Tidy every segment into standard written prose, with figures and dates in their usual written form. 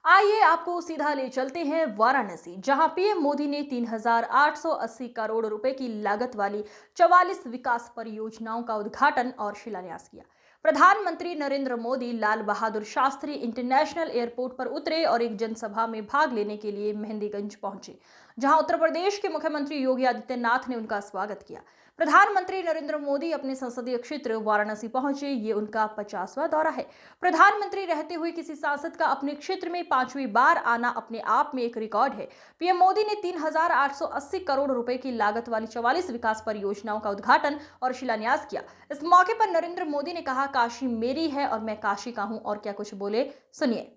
आइए आपको सीधा ले चलते हैं वाराणसी, जहां पीएम मोदी ने 3,880 करोड़ रुपए की लागत वाली 44 विकास परियोजनाओं का उद्घाटन और शिलान्यास किया। प्रधानमंत्री नरेंद्र मोदी लाल बहादुर शास्त्री इंटरनेशनल एयरपोर्ट पर उतरे और एक जनसभा में भाग लेने के लिए मेहंदीगंज पहुंचे, जहां उत्तर प्रदेश के मुख्यमंत्री योगी आदित्यनाथ ने उनका स्वागत किया। प्रधानमंत्री नरेंद्र मोदी अपने संसदीय क्षेत्र वाराणसी पहुंचे। ये उनका 50वां दौरा है। प्रधानमंत्री रहते हुए किसी सांसद का अपने क्षेत्र में 5वीं बार आना अपने आप में एक रिकॉर्ड है। पीएम मोदी ने 3,880 करोड़ रुपए की लागत वाली 44 विकास परियोजनाओं का उद्घाटन और शिलान्यास किया। इस मौके पर नरेंद्र मोदी ने कहा, काशी मेरी है और मैं काशी का हूं। और क्या कुछ बोले, सुनिए।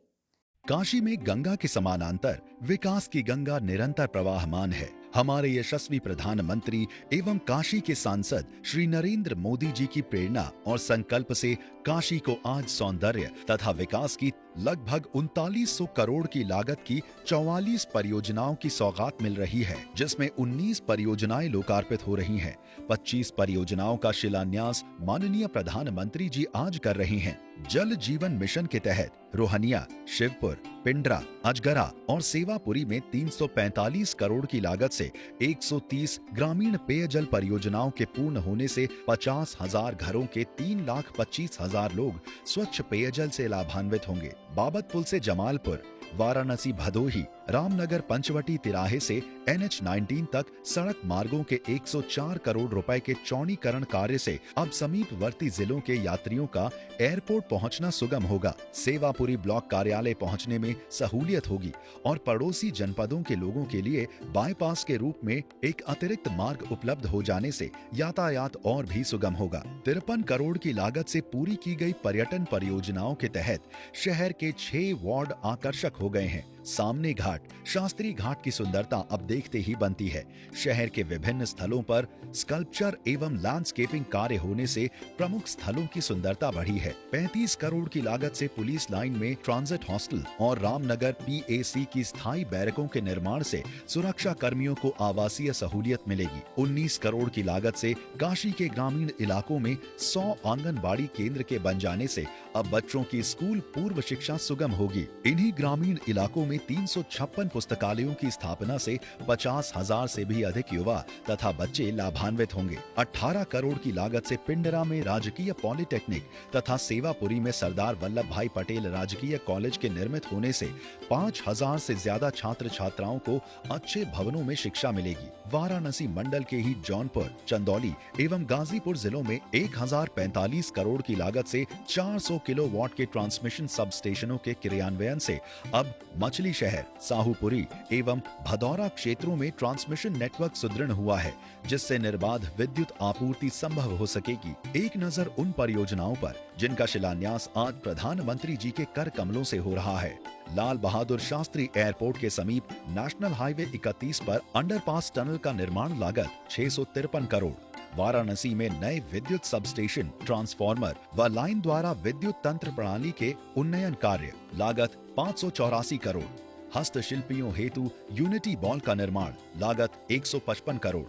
काशी में गंगा के समानांतर विकास की गंगा निरंतर प्रवाहमान है। हमारे यशस्वी प्रधानमंत्री एवं काशी के सांसद श्री नरेंद्र मोदी जी की प्रेरणा और संकल्प से काशी को आज सौंदर्य तथा विकास की लगभग 3900 करोड़ की लागत की 44 परियोजनाओं की सौगात मिल रही है, जिसमें 19 परियोजनाएं लोकार्पित हो रही हैं। 25 परियोजनाओं का शिलान्यास माननीय प्रधानमंत्री जी आज कर रहे हैं। जल जीवन मिशन के तहत रोहनिया, शिवपुर, पिंडरा, अजगरा और सेवापुरी में 345 करोड़ की लागत से 130 ग्रामीण पेयजल परियोजनाओं के पूर्ण होने से 50,000 घरों के 3,25,000 लोग स्वच्छ पेयजल से लाभान्वित होंगे। बाबत पुल से जमालपुर, वाराणसी भदोही, रामनगर पंचवटी तिराहे से NH-19 तक सड़क मार्गों के 104 करोड़ रुपए के चौड़ीकरण कार्य से अब समीपवर्ती जिलों के यात्रियों का एयरपोर्ट पहुंचना सुगम होगा। सेवापुरी ब्लॉक कार्यालय पहुंचने में सहूलियत होगी और पड़ोसी जनपदों के लोगों के लिए बाईपास के रूप में एक अतिरिक्त मार्ग उपलब्ध हो जाने से यातायात और भी सुगम होगा। 53 करोड़ की लागत से पूरी की गई पर्यटन परियोजनाओं के तहत शहर के 6 वार्ड आकर्षक हो गए हैं। सामने घाट, शास्त्री घाट की सुंदरता अब देखते ही बनती है। शहर के विभिन्न स्थलों पर स्कल्पचर एवं लैंडस्केपिंग कार्य होने से प्रमुख स्थलों की सुंदरता बढ़ी है। 35 करोड़ की लागत से पुलिस लाइन में ट्रांजिट हॉस्टल और रामनगर PAC की स्थायी बैरकों के निर्माण से सुरक्षा कर्मियों को आवासीय सहूलियत मिलेगी। 19 करोड़ की लागत से काशी के ग्रामीण इलाकों में 100 आंगनबाड़ी केंद्र के बन जाने से अब बच्चों की स्कूल पूर्व शिक्षा सुगम होगी। इन्हीं ग्रामीण इलाकों में 356 पुस्तकालयों की स्थापना से 50,000 से भी अधिक युवा तथा बच्चे लाभान्वित होंगे। 18 करोड़ की लागत से पिंडरा में राजकीय पॉलिटेक्निक तथा सेवापुरी में सरदार वल्लभ भाई पटेल राजकीय कॉलेज के निर्मित होने से 5,000 से ज्यादा छात्र छात्राओं को अच्छे भवनों में शिक्षा मिलेगी। वाराणसी मंडल के ही जौनपुर, चंदौली एवं गाजीपुर जिलों में 1,045 करोड़ की लागत से 400 किलोवाट के ट्रांसमिशन सब स्टेशनों के क्रियान्वयन से अब मछली शहर, साहूपुरी एवं भदौरा क्षेत्रों में ट्रांसमिशन नेटवर्क सुदृढ़ हुआ है, जिससे निर्बाध विद्युत आपूर्ति संभव हो सकेगी। एक नजर उन परियोजनाओं पर जिनका शिलान्यास आज प्रधानमंत्री जी के कर कमलों से हो रहा है। लाल बहादुर शास्त्री एयरपोर्ट के समीप नेशनल हाईवे 31 पर अंडरपास टनल का निर्माण लागत 653 करोड़। वाराणसी में नए विद्युत सब स्टेशन, ट्रांसफार्मर व लाइन द्वारा विद्युत तंत्र प्रणाली के उन्नयन कार्य लागत 584 करोड़। हस्तशिल्पियों हेतु यूनिटी बॉल का निर्माण लागत 155 करोड़।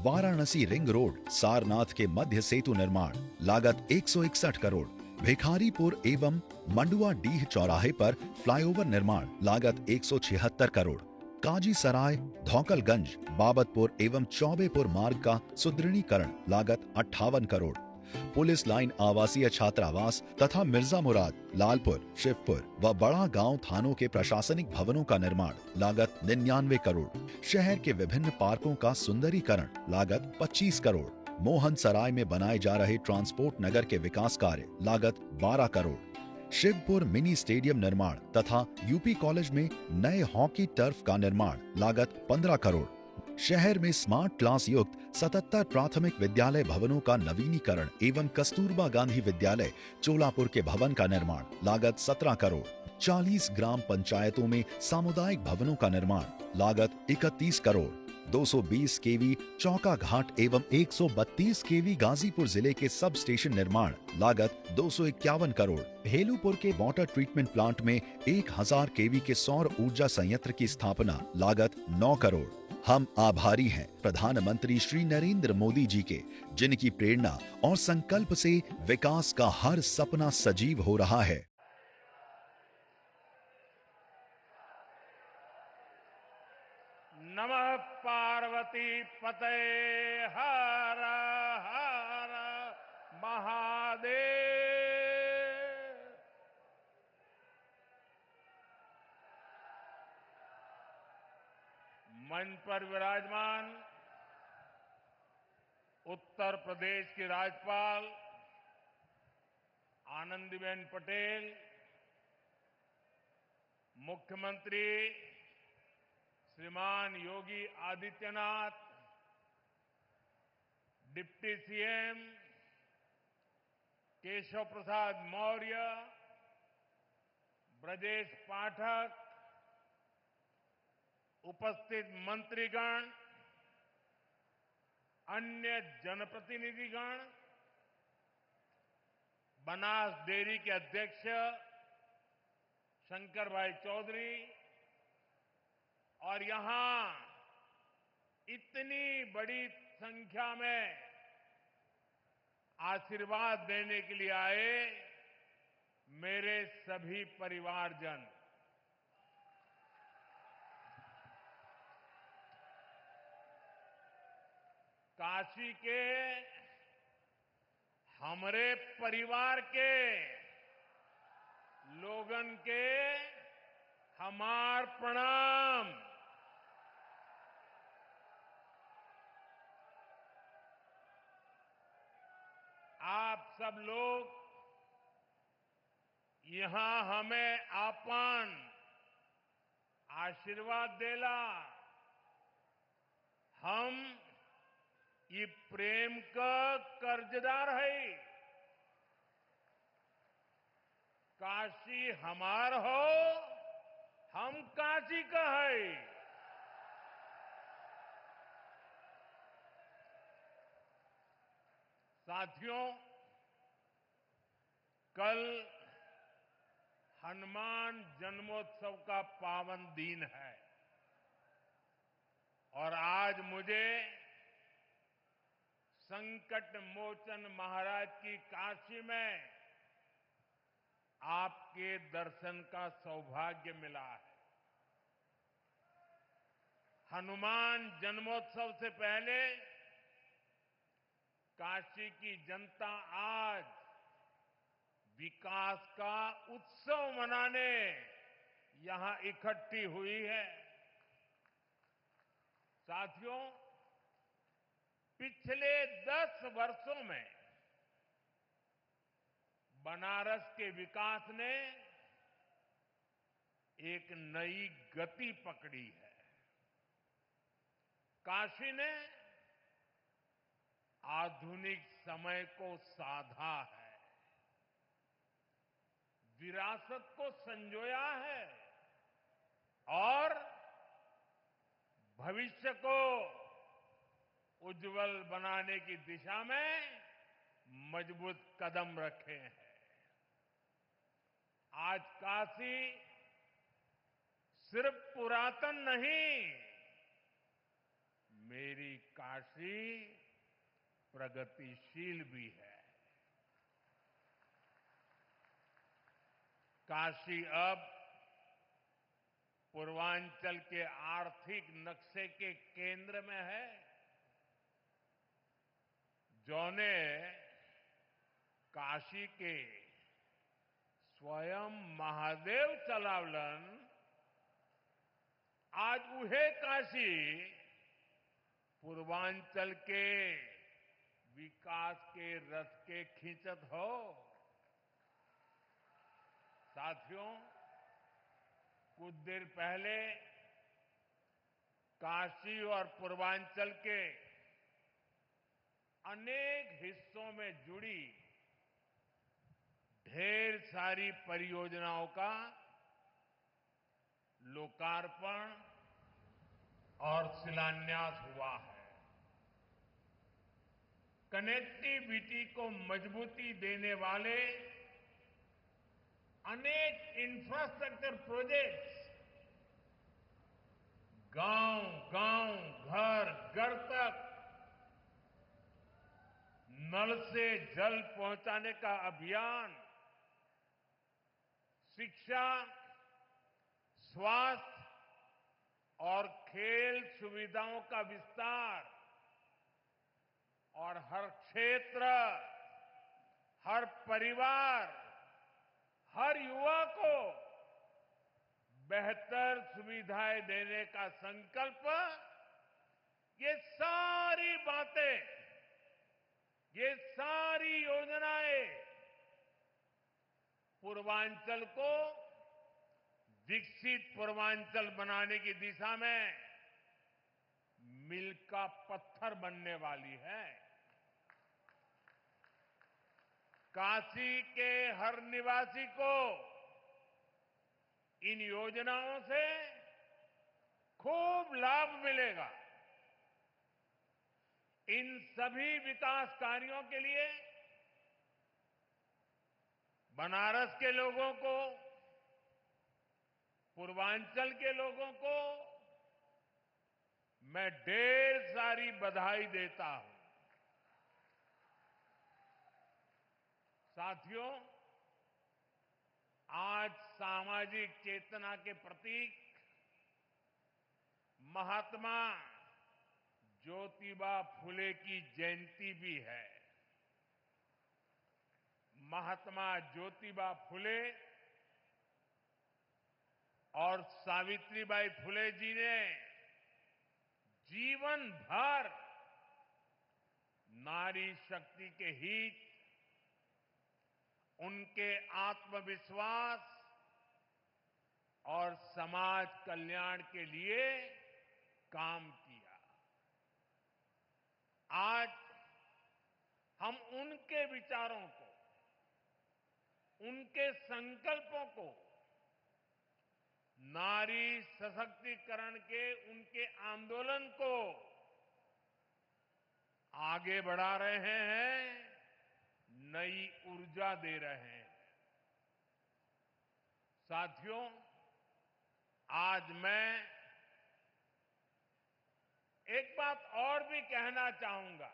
वाराणसी रिंग रोड, सारनाथ के मध्य सेतु निर्माण लागत 161 करोड़। भिखारीपुर एवं मंडुआ डीह चौराहे पर फ्लाईओवर निर्माण लागत 176 करोड़। काजी सराय, धौकलगंज, बाबतपुर एवं चौबेपुर मार्ग का सुदृढ़ीकरण लागत 58 करोड़। पुलिस लाइन आवासीय छात्रावास तथा मिर्जा मुराद, लालपुर, शिवपुर व बड़ा गांव थानों के प्रशासनिक भवनों का निर्माण लागत 99 करोड़। शहर के विभिन्न पार्कों का सुंदरीकरण लागत 25 करोड़। मोहन सराय में बनाए जा रहे ट्रांसपोर्ट नगर के विकास कार्य लागत 12 करोड़। शिवपुर मिनी स्टेडियम निर्माण तथा यूपी कॉलेज में नए हॉकी टर्फ का निर्माण लागत 15 करोड़। शहर में स्मार्ट क्लास युक्त 77 प्राथमिक विद्यालय भवनों का नवीनीकरण एवं कस्तूरबा गांधी विद्यालय चोलापुर के भवन का निर्माण लागत 17 करोड़। 40 ग्राम पंचायतों में सामुदायिक भवनों का निर्माण लागत 31 करोड़। 220 केवी चौका घाट एवं 132 केवी गाजीपुर जिले के सब स्टेशन निर्माण लागत 251 करोड़। हेलूपुर के वाटर ट्रीटमेंट प्लांट में 1000 केवी के सौर ऊर्जा संयंत्र की स्थापना लागत 9 करोड़। हम आभारी हैं प्रधानमंत्री श्री नरेंद्र मोदी जी के, जिनकी प्रेरणा और संकल्प से विकास का हर सपना सजीव हो रहा है। नमः पार्वती पते हर हर महादेव। मंच पर विराजमान उत्तर प्रदेश की राज्यपाल आनंदीबेन पटेल, मुख्यमंत्री श्रीमान योगी आदित्यनाथ, डिप्टी सीएम केशव प्रसाद मौर्य, ब्रजेश पाठक, उपस्थित मंत्रीगण, अन्य जनप्रतिनिधिगण, बनास डेयरी के अध्यक्ष शंकर भाई चौधरी और यहां इतनी बड़ी संख्या में आशीर्वाद देने के लिए आए मेरे सभी परिवारजन, काशी के हमारे परिवार के लोगन के हमार प्रणाम। आप सब लोग यहां हमें आपन आशीर्वाद देला, हम ये प्रेम का कर्जदार है। काशी हमार हो, हम काशी का है। साथियों, कल हनुमान जन्मोत्सव का पावन दिन है और आज मुझे संकट मोचन महाराज की काशी में आपके दर्शन का सौभाग्य मिला है। हनुमान जन्मोत्सव से पहले काशी की जनता आज विकास का उत्सव मनाने यहां इकट्ठी हुई है। साथियों, पिछले 10 वर्षों में बनारस के विकास ने एक नई गति पकड़ी है। काशी ने आधुनिक समय को साधा है, विरासत को संजोया है और भविष्य को उज्जवल बनाने की दिशा में मजबूत कदम रखे हैं। आज काशी सिर्फ पुरातन नहीं, मेरी काशी प्रगतिशील भी है। काशी अब पूर्वांचल के आर्थिक नक्शे के केंद्र में है। जौने काशी के स्वयं महादेव चलावलन, आज उहे काशी पूर्वांचल के विकास के रथ के खींचत हो। साथियों, कुछ देर पहले काशी और पूर्वांचल के अनेक हिस्सों में जुड़ी ढेर सारी परियोजनाओं का लोकार्पण और शिलान्यास हुआ है। कनेक्टिविटी को मजबूती देने वाले अनेक इंफ्रास्ट्रक्चर प्रोजेक्ट्स गांव-गांव, घर-घर तक नल से जल पहुंचाने का अभियान, शिक्षा, स्वास्थ्य और खेल सुविधाओं का विस्तार और हर क्षेत्र, हर परिवार, हर युवा को बेहतर सुविधाएं देने का संकल्प, ये सारी बातें, ये सारी योजनाएं पूर्वांचल को विकसित पूर्वांचल बनाने की दिशा में मील का पत्थर बनने वाली है। काशी के हर निवासी को इन योजनाओं से खूब लाभ मिलेगा। इन सभी विकास कार्यों के लिए बनारस के लोगों को, पूर्वांचल के लोगों को मैं ढेर सारी बधाई देता हूं। साथियों, आज सामाजिक चेतना के प्रतीक महात्मा ज्योतिबा फुले की जयंती भी है। महात्मा ज्योतिबा फुले और सावित्रीबाई फुले जी ने जीवन भर नारी शक्ति के हित, उनके आत्मविश्वास और समाज कल्याण के लिए काम किया। आज हम उनके विचारों को, उनके संकल्पों को नारी सशक्तिकरण के उनके आंदोलन को आगे बढ़ा रहे हैं, नई ऊर्जा दे रहे हैं। साथियों, आज मैं एक बात और भी कहना चाहूंगा।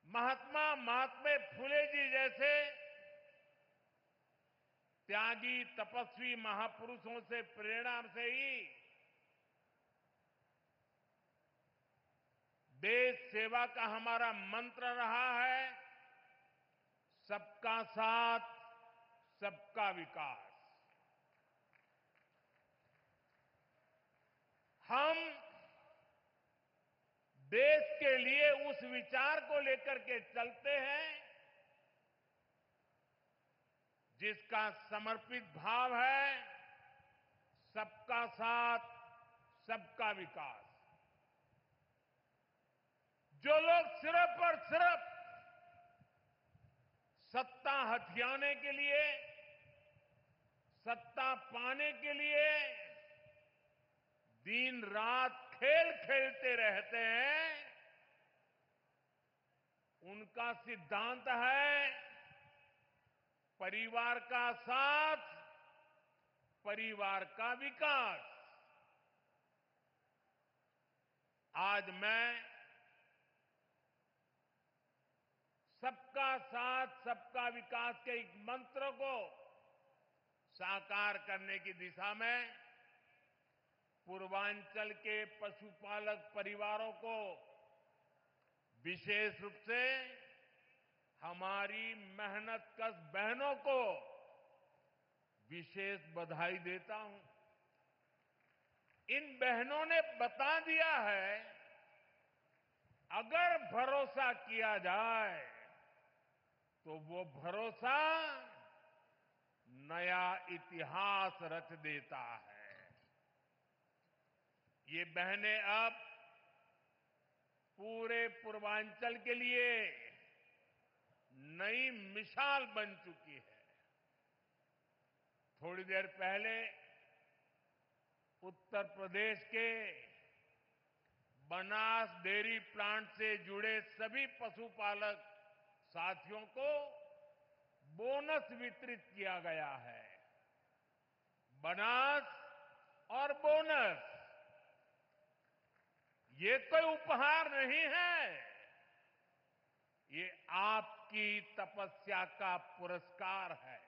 महात्मा फुले जी जैसे त्यागी तपस्वी महापुरुषों से प्रेरणा से ही देश सेवा का हमारा मंत्र रहा है, सबका साथ, सबका विकास। हम देश के लिए उस विचार को लेकर के चलते हैं जिसका समर्पित भाव है सबका साथ, सबका विकास। जो लोग सिर्फ और सिर्फ सत्ता हथियाने के लिए, सत्ता पाने के लिए दिन रात खेल खेलते रहते हैं, उनका सिद्धांत है परिवार का साथ, परिवार का विकास। आज मैं सबका साथ, सबका विकास के एक मंत्र को साकार करने की दिशा में पूर्वांचल के पशुपालक परिवारों को, विशेष रूप से हमारी मेहनतकश बहनों को विशेष बधाई देता हूं। इन बहनों ने बता दिया है, अगर भरोसा किया जाए तो वो भरोसा नया इतिहास रच देता है। ये बहनें अब पूरे पूर्वांचल के लिए नई मिसाल बन चुकी है। थोड़ी देर पहले उत्तर प्रदेश के बनास डेयरी प्लांट से जुड़े सभी पशुपालक साथियों को बोनस वितरित किया गया है। बनास और बोनस ये कोई उपहार नहीं है, ये आपकी तपस्या का पुरस्कार है।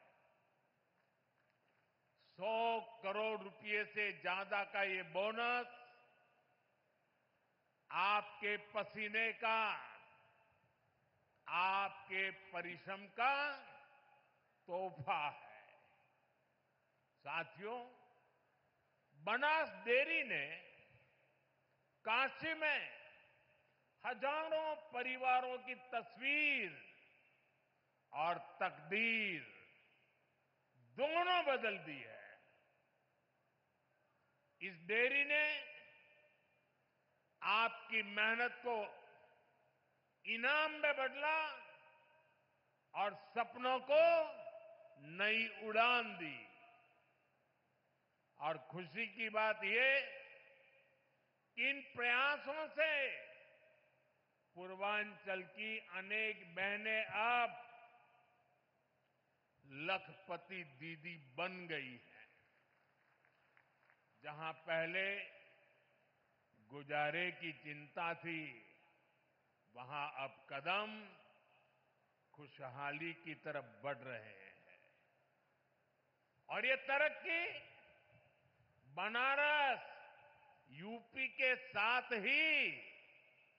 100 करोड़ रुपए से ज्यादा का ये बोनस आपके पसीने का, आपके परिश्रम का तोहफा है। साथियों, बनास डेयरी ने काशी में हजारों परिवारों की तस्वीर और तकदीर दोनों बदल दी है। इस डेयरी ने आपकी मेहनत को इनाम में बदला और सपनों को नई उड़ान दी। और खुशी की बात ये कि इन प्रयासों से पूर्वांचल की अनेक बहनें अब लखपति दीदी बन गई हैं। जहां पहले गुजारे की चिंता थी, वहां अब कदम खुशहाली की तरफ बढ़ रहे हैं। और ये तरक्की बनारस, यूपी के साथ ही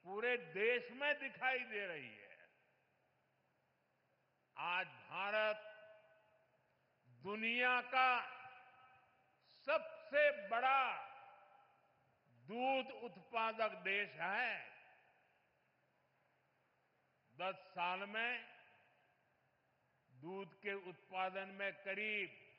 पूरे देश में दिखाई दे रही है। आज भारत दुनिया का सबसे बड़ा दूध उत्पादक देश है। 10 साल में दूध के उत्पादन में करीब